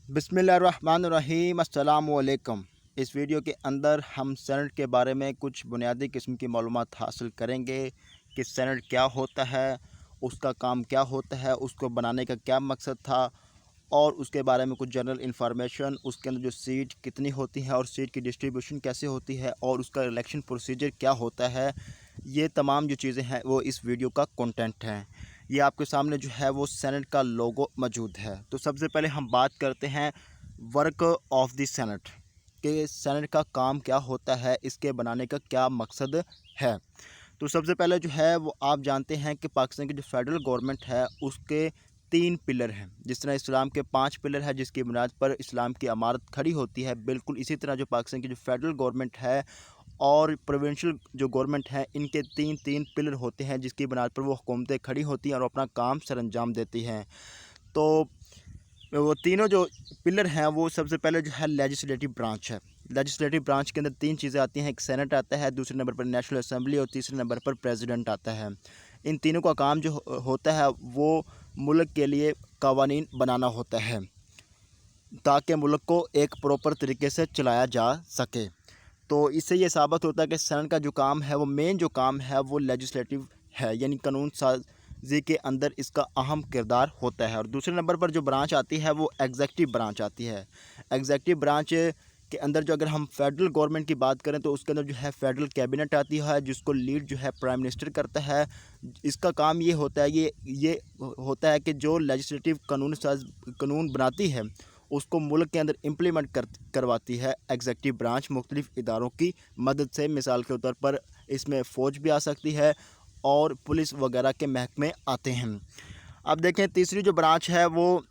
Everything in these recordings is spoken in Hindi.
बिस्मिल्लाहिर्रहमानिर्रहीम अस्सलामु अलैकुम। इस वीडियो के अंदर हम सेनेट के बारे में कुछ बुनियादी किस्म की मालूमात हासिल करेंगे कि सेनेट क्या होता है, उसका काम क्या होता है, उसको बनाने का क्या मकसद था और उसके बारे में कुछ जनरल इन्फॉर्मेशन, उसके अंदर जो सीट कितनी होती हैं और सीट की डिस्ट्रीब्यूशन कैसे होती है और उसका इलेक्शन प्रोसीजर क्या होता है। ये तमाम जो चीज़ें हैं वो इस वीडियो का कंटेंट है। ये आपके सामने जो है वो सेनेट का लोगो मौजूद है। तो सबसे पहले हम बात करते हैं वर्क ऑफ द सेनेट कि सेनेट का काम क्या होता है, इसके बनाने का क्या मकसद है। तो सबसे पहले जो है वो आप जानते हैं कि पाकिस्तान की जो फेडरल गवर्नमेंट है उसके 3 पिलर हैं। जिस तरह इस्लाम के 5 पिलर है जिसकी बुनियाद पर इस्लाम की इमारत खड़ी होती है, बिल्कुल इसी तरह जो पाकिस्तान की जो फेडरल गवर्नमेंट है और प्रोविंशियल जो गवर्नमेंट है, इनके 3 पिलर होते हैं जिसकी बुनियाद पर वो हुकूमतें खड़ी होती हैं और अपना काम सरअंजाम देती हैं। तो वो तीनों जो पिलर हैं वो सबसे पहले जो है लेजिस्लेटिव ब्रांच है। लेजिस्लेटिव ब्रांच के अंदर 3 चीज़ें आती हैं, एक सेनेट आता है, दूसरे नंबर पर नेशनल असेंबली और तीसरे नंबर पर प्रेसिडेंट आता है। इन तीनों का काम जो होता है वो मुल्क के लिए कवानीन बनाना होता है ताकि मुल्क को एक प्रॉपर तरीके से चलाया जा सके। तो इससे ये साबित होता है कि सेनेट का जो काम है वो मेन जो काम है वो लेजिस्लेटिव है, यानी कानून साजी के अंदर इसका अहम किरदार होता है। और दूसरे नंबर पर जो ब्रांच आती है वो एग्जेक्टिव ब्रांच आती है। एग्जेक्टिव ब्रांच के अंदर जो अगर हम फेडरल गवर्नमेंट की बात करें तो उसके अंदर जो है फेडरल कैबिनेट आती है जिसको लीड जो है प्राइम मिनिस्टर करता है। इसका काम ये होता है ये होता है कि जो लेजिस्लेटिव कानून बनाती है उसको मुल्क के अंदर इम्प्लीमेंट करवाती है एग्जेक्टिव ब्रांच मुख्तलिफ़ इदारों की मदद से। मिसाल के तौर पर इसमें फ़ौज भी आ सकती है और पुलिस वगैरह के महकमे आते हैं। अब देखें तीसरी जो ब्रांच है वो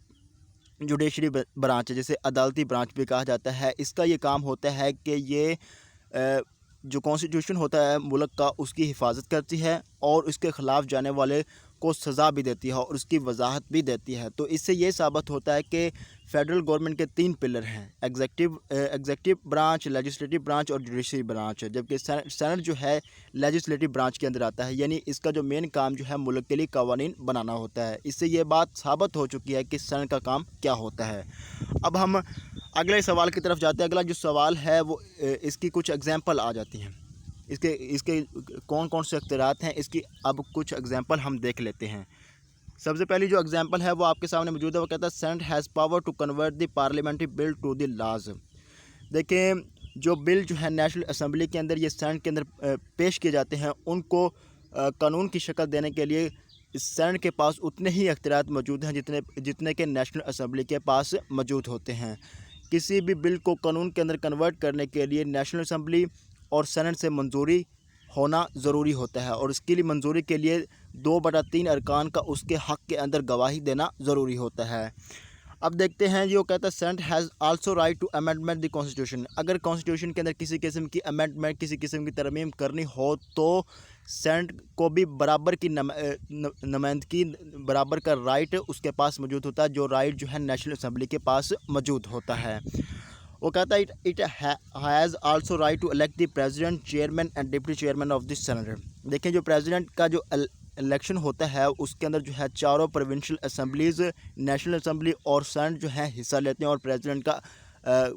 जुडिशरी ब्रांच है, जिसे अदालती ब्रांच भी कहा जाता है। इसका ये काम होता है कि ये जो कॉन्स्टिट्यूशन होता है मुल्क का उसकी हिफाजत करती है और उसके ख़िलाफ़ जाने वाले को सज़ा भी देती है और उसकी वजाहत भी देती है। तो इससे ये साबित होता है कि फेडरल गवर्नमेंट के 3 पिलर हैं, एग्जेक्टिव ब्रांच, लेजिस्लेटिव ब्रांच और जुडिशरी ब्रांच है। जबकि सेनेट जो है लेजिस्लेटिव ब्रांच के अंदर आता है, यानी इसका जो मेन काम जो है मुल्क के लिए कवानीन बनाना होता है। इससे ये बात साबित हो चुकी है कि सेनेट का काम क्या होता है। अब हम अगले सवाल की तरफ जाते हैं। अगला जो सवाल है वो इसकी कुछ एग्जांपल आ जाती हैं। इसके कौन कौन से अख्तियारात हैं, इसकी अब कुछ एग्जांपल हम देख लेते हैं। सबसे पहली जो एग्जांपल है वो आपके सामने मौजूद है। वो कहता है Senate has power to convert the parliamentary bill to the laws. देखें जो बिल जो है नेशनल असम्बली के अंदर ये सेनेट के अंदर पेश किए जाते हैं उनको कानून की शक्ल देने के लिए सेनेट के पास उतने ही अख्तियारात मौजूद हैं जितने के नेशनल असम्बली के पास मौजूद होते हैं। किसी भी बिल को कानून के अंदर कन्वर्ट करने के लिए नेशनल असम्बली और सेनेट से मंजूरी होना ज़रूरी होता है और इसके लिए मंजूरी के लिए 2/3 अरकान का उसके हक़ के अंदर गवाही देना ज़रूरी होता है। अब देखते हैं जो कहता है Senate has also right to amendment the constitution. अगर कॉन्स्टिट्यूशन के अंदर किसी किस्म की अमेंडमेंट, किसी किस्म की तरमीम करनी हो तो सेनेट को भी बराबर की नुमाइंदगी, बराबर का राइट उसके पास मौजूद होता है, जो राइट जो है नेशनल असम्बली के पास मौजूद होता है। वो कहता है it has also right to elect the president, chairman and deputy chairman of the Senate. देखें जो प्रेसिडेंट का जो इलेक्शन होता है उसके अंदर जो है चारों प्रोविंशियल असम्बलीज़, नेशनल असम्बली और सेनेट जो है हिस्सा लेते हैं और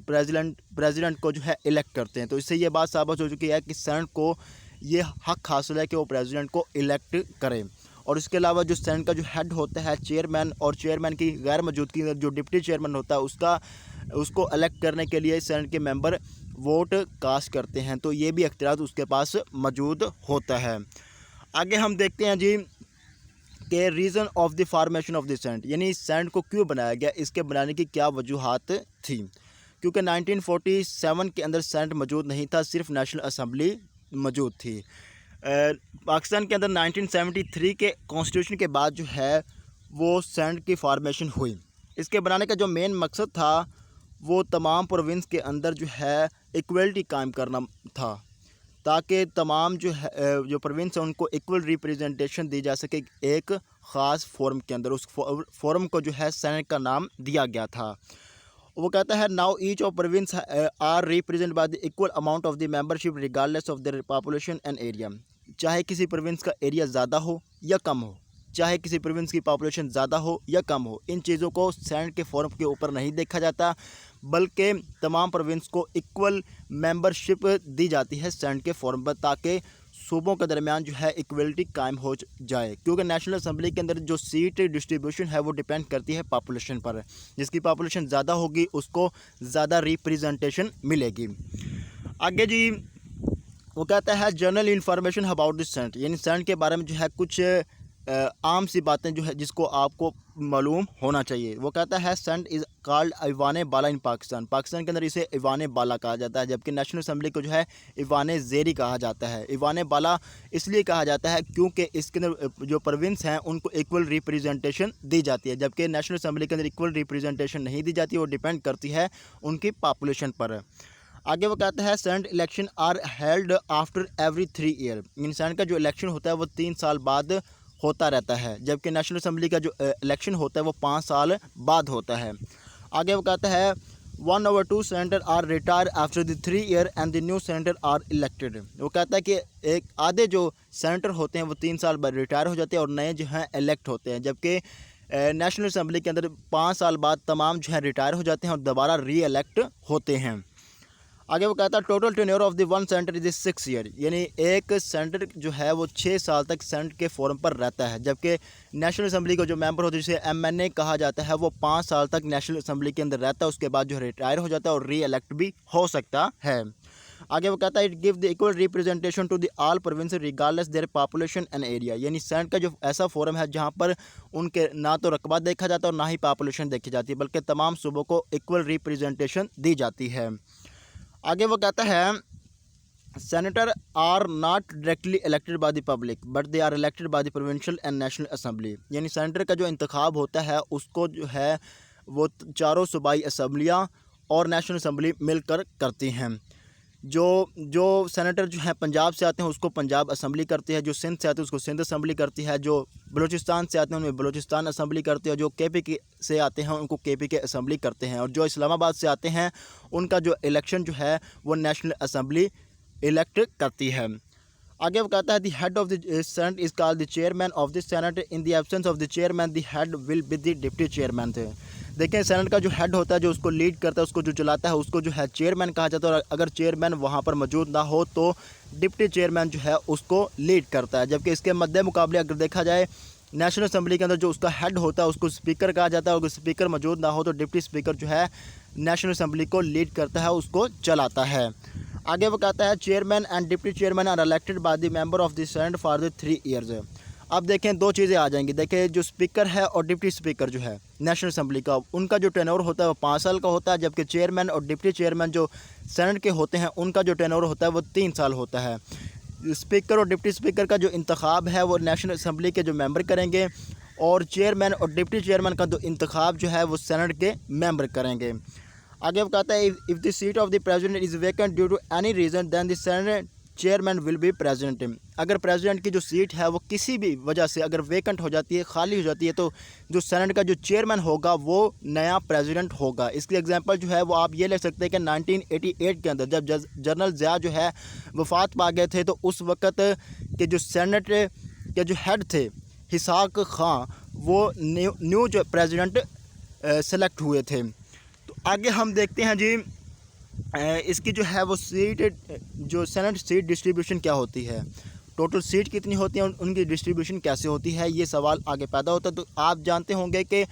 प्रेसिडेंट को जो है इलेक्ट करते हैं। तो इससे ये बात साबित हो चुकी है कि सेनेट को ये हक़ हासिल है कि वो प्रेसिडेंट को इलेक्ट करें। और इसके अलावा जो सेनेट का जो हेड होता है चेयरमैन, और चेयरमैन की गैर मौजूदगी में जो डिप्टी चेयरमैन होता है उसको इलेक्ट करने के लिए सेनेट के मेंबर वोट कास्ट करते हैं। तो ये भी अख्तियार उसके पास मौजूद होता है। आगे हम देखते हैं जी कि reason of the formation of the senate, यानी सेनेट को क्यों बनाया गया, इसके बनाने की क्या वजूहात थी। क्योंकि 1947 के अंदर सेनेट मौजूद नहीं था, सिर्फ नेशनल असम्बली मौजूद थी। पाकिस्तान के अंदर 1973 के कॉन्स्टिट्यूशन के बाद जो है वो सेनेट की फार्मेशन हुई। इसके बनाने का जो मेन मकसद था वो तमाम प्रोविंस के अंदर जो है इक्वलिटी कायम करना था, ताकि तमाम जो प्रोविंस हैं उनको इक्वल रिप्रेजेंटेशन दी जा सके एक ख़ास फोरम के अंदर। उस फोरम को जो है सेनेट का नाम दिया गया था। वो कहता है now each of province are represent by the equal amount of the membership regardless of their population and area. चाहे किसी प्रोविंस का एरिया ज़्यादा हो या कम हो, चाहे किसी प्रोविंस की पॉपुलेशन ज़्यादा हो या कम हो, इन चीज़ों को सेनेट के फोरम के ऊपर नहीं देखा जाता, बल्कि तमाम प्रोविंस को इक्वल मेंबरशिप दी जाती है सेनेट के फोरम पर, ताकि सूबों के दरमियान जो है इक्वलिटी कायम हो जाए। क्योंकि नेशनल असम्बली के अंदर जो सीट डिस्ट्रीब्यूशन है वो डिपेंड करती है पॉपुलेशन पर। जिसकी पॉपुलेशन ज़्यादा होगी उसको ज़्यादा रिप्रेजेंटेशन मिलेगी। आगे जी वो कहता है general information about this senate, यानी सेनेट के बारे में जो है कुछ आम सी बातें जो है जिसको आपको मालूम होना चाहिए। वो कहता है सेनेट इज़ कॉल्ड ईवान बाला इन पाकिस्तान, पाकिस्तान के अंदर इसे ईवान बाला कहा जाता है, जबकि नेशनल असम्बली को जो है ईवान ज़ेरी कहा जाता है। ईवान बाला इसलिए कहा जाता है क्योंकि इसके अंदर जो प्रोविंस हैं उनको इक्वल रिप्रेजेंटेशन दी जाती है, जबकि नेशनल असम्बली के अंदर इक्वल रिप्रेजेंटेशन नहीं दी जाती, वो डिपेंड करती है उनकी पॉपुलेशन पर। आगे वो कहता है Senate election are held after every 3 year, इन सेनेट का जो इलेक्शन होता है वो 3 साल बाद होता रहता है, जबकि नेशनल असम्बली का जो इलेक्शन होता है वो 5 साल बाद होता है। आगे वो कहता है 1/2 senator are retire after the 3 year and the new senator are elected. वो कहता है कि एक आधे जो सेनेटर होते हैं वो 3 साल बाद रिटायर हो जाते हैं और नए जो हैं इलेक्ट होते हैं, जबकि नेशनल असम्बली के अंदर 5 साल बाद तमाम जो है रिटायर हो जाते हैं और दोबारा री इलेक्ट होते हैं। आगे वो कहता है total tenure of the 1 senator is 6 year, यानी एक सेनेटर जो है वो 6 साल तक सेनेट के फोरम पर रहता है, जबकि नेशनल असम्बली को जो मेंबर होते हैं जिसे MNA कहा जाता है वो 5 साल तक नेशनल असम्बली के अंदर रहता है, उसके बाद जो रिटायर हो जाता है और री इलेक्ट भी हो सकता है। आगे वो कहता है it give the equal representation to the all province regardless their population and area, यानी सेनेट का जो ऐसा फोरम है जहाँ पर उनके ना तो रकबा देखा जाता है और ना ही पॉपुलेशन देखी जाती है, बल्कि तमाम सूबों को इक्वल रिप्रेजेंटेशन दी जाती है। आगे वो कहता है senator are not directly elected by the public but they are elected by the provincial and national assembly, यानी सेनेटर का जो इंतखाब होता है उसको जो है वो चारों सूबाई असम्बलियाँ और नेशनल असम्बली मिलकर करती हैं। जो सेनेटर जो है पंजाब से आते हैं उसको पंजाब असम्बली करती है, जो सिंध से आते हैं उसको सिंध असम्बली करती है, जो बलूचिस्तान से आते हैं उनमें बलूचिस्तान असम्बली करती है, जो KP से आते हैं उनको KP के असम्बली करते हैं, और जो इस्लामाबाद से आते हैं उनका जो इलेक्शन जो है वो नेशनल असम्बली इलेक्ट करती है। आगे वो कहता है the head of the senate is called the chairman of the senate, in the absence of the chairman the head will be the deputy chairman. देखें सेनेट का जो हेड होता है जो उसको लीड करता है उसको जो चलाता है उसको जो है चेयरमैन कहा जाता है, और अगर चेयरमैन वहाँ पर मौजूद ना हो तो डिप्टी चेयरमैन जो है उसको लीड करता है। जबकि इसके मद्दे मुकाबले अगर देखा जाए नेशनल असम्बली के अंदर जो उसका हेड होता है उसको स्पीकर कहा जाता है, और अगर स्पीकर मौजूद ना हो तो डिप्टी स्पीकर जो है नेशनल असम्बली को लीड करता है, उसको चलाता है। आगे वो कहता है chairman and deputy chairman are elected by the member of the senate for the 3 years. अब देखें दो चीज़ें आ जाएंगी, देखें जो स्पीकर है और डिप्टी स्पीकर जो है नेशनल असम्बली का उनका जो टेन्योर होता है वो 5 साल का होता है, जबकि चेयरमैन और डिप्टी चेयरमैन जो सेनेट के होते हैं उनका जो टेन्योर होता है वो 3 साल होता है। स्पीकर और डिप्टी स्पीकर का जो इंतखाब है वो नेशनल असम्बली के जो मेंबर करेंगे, और चेयरमैन और डिप्टी चेयरमैन का जो इंतखाब जो है वो सेनेट के मेंबर करेंगे। आगे वो कहता है if the seat of the president is vacant due to any reason than the Senate chairman will be president. अगर प्रेसिडेंट की जो सीट है वो किसी भी वजह से अगर वैकेंट हो जाती है, खाली हो जाती है, तो जो सेनेट का जो चेयरमैन होगा वो नया प्रेसिडेंट होगा। इसकी एग्जांपल जो है वो आप ये ले सकते हैं कि 1988 के अंदर जब जनरल ज़िया जो है वफात पा गए थे, तो उस वक़्त के जो सेनेट के जो हेड थे हिसाक खां वो न्यू जो प्रेसिडेंट सेलेक्ट हुए थे। तो आगे हम देखते हैं जी इसकी जो है वो सीट जो सेनेट सीट डिस्ट्रीब्यूशन क्या होती है, टोटल सीट कितनी होती है, उनकी डिस्ट्रीब्यूशन कैसे होती है, ये सवाल आगे पैदा होता है। तो आप जानते होंगे कि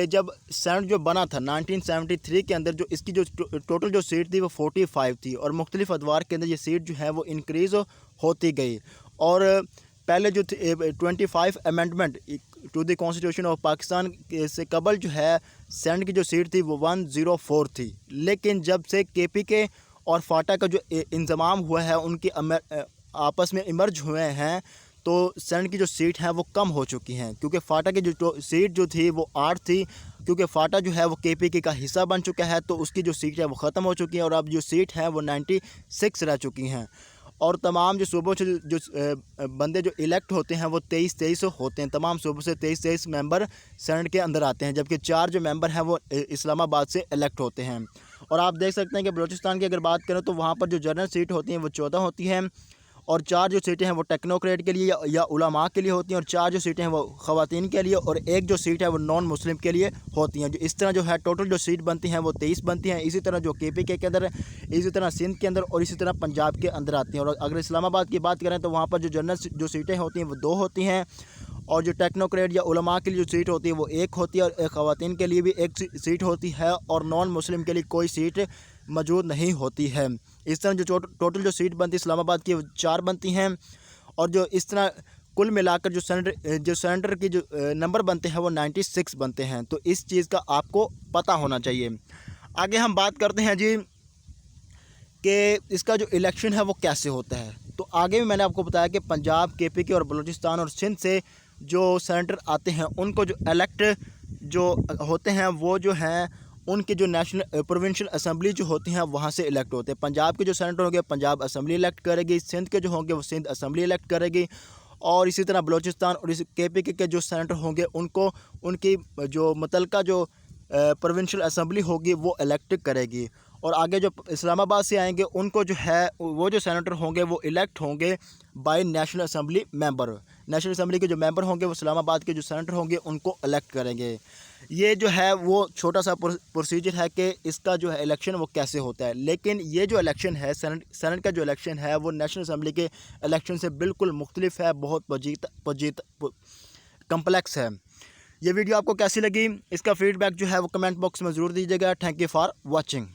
जब सेनेट जो बना था 1973 के अंदर जो इसकी जो टोटल जो सीट थी वो 45 थी, और मुख्तलिफ अदवार के अंदर ये सीट जो है वो इंक्रीज़ होती गई, और पहले जो 25 amendment to the constitution of Pakistan से कबल जो है सेनेट की जो सीट थी वो 104 थी। लेकिन जब से KPK और फाटा का जो इंतज़ाम हुआ है उनकी आपस में इमर्ज हुए हैं, तो सेनेट की जो सीट है वो कम हो चुकी हैं, क्योंकि फाटा की जो सीट जो थी वो 8 थी, क्योंकि फाटा जो है वो KPK का हिस्सा बन चुका है, तो उसकी जो सीट है वो ख़त्म हो चुकी है, और अब जो सीट है वो 96 रह चुकी हैं। और तमाम जो सूबों से जो बंदे जो इलेक्ट होते हैं वो 23 होते हैं, तमाम सूबों से 23 मेंबर सेनेट के अंदर आते हैं, जबकि 4 जो मेंबर हैं वो इस्लामाबाद से इलेक्ट होते हैं। और आप देख सकते हैं कि बलूचिस्तान की अगर बात करें तो वहाँ पर जो जनरल सीट होती हैं वो 14 होती हैं, और 4 जो सीटें हैं वो टेक्नोक्रेट के लिए या उलमा के लिए होती हैं, और 4 जो सीटें हैं वो ख़वातीन के लिए, और 1 जो सीट है वो नॉन मुस्लिम के लिए होती हैं। जो इस तरह जो है टोटल जो सीट बनती हैं वो 23 बनती हैं। इसी तरह जो KPK के अंदर, इसी तरह सिंध के अंदर और इसी तरह पंजाब के अंदर आती हैं। और अगर इस्लामाबाद की बात करें तो वहाँ पर जो जनरल जो सीटें होती हैं वो 2 होती हैं, और जो टेक्नोक्रेट या उलमा के लिए जो सीट होती है वो 1 होती है, और ख़वातीन के लिए भी 1 सीट होती है, और नॉन मुस्लिम के लिए कोई सीट मौजूद नहीं होती है। इस तरह जो टोटल जो सीट बनती है इस्लामाबाद की 4 बनती हैं, और जो इस तरह कुल मिलाकर जो सेनेटर की जो नंबर बनते हैं वो 96 बनते हैं। तो इस चीज़ का आपको पता होना चाहिए। आगे हम बात करते हैं जी कि इसका जो इलेक्शन है वो कैसे होता है। तो आगे भी मैंने आपको बताया कि पंजाब, KPK और बलूचिस्तान और सिंध से जो सेनेटर आते हैं उनको जो इलेक्ट जो होते हैं वो जो हैं उनकी जो नेशनल प्रोविंशियल असेंबली जो होती हैं वहाँ से इलेक्ट होते हैं। पंजाब के जो सेनेटर होंगे पंजाब असेंबली इलेक्ट करेगी, सिंध के जो होंगे वो सिंध असेंबली इलेक्ट करेगी, और इसी तरह बलूचिस्तान और इस KPK के जो सेनेटर होंगे उनको उनकी जो मुतलका जो प्रोविंशियल असेंबली होगी वो इलेक्ट करेगी। और आगे जो इस्लामाबाद से आएंगे उनको जो है वो जो सेनेटर होंगे वो इलेक्ट होंगे by national assembly member. National assembly के जो मेंबर होंगे वो इस्लामाबाद के जो सेनेटर होंगे उनको इलेक्ट करेंगे। ये जो है वो छोटा सा प्रोसीजर है कि इसका जो है इलेक्शन वो कैसे होता है। लेकिन ये जो इलेक्शन है सेनेट का जो इलेक्शन है वो नेशनल असेंबली के इलेक्शन से बिल्कुल मुख्तलिफ है, बहुत कम्प्लेक्स है। ये वीडियो आपको कैसी लगी, इसका फीडबैक जो है वो कमेंट बॉक्स में ज़रूर दीजिएगा। Thank you for watching.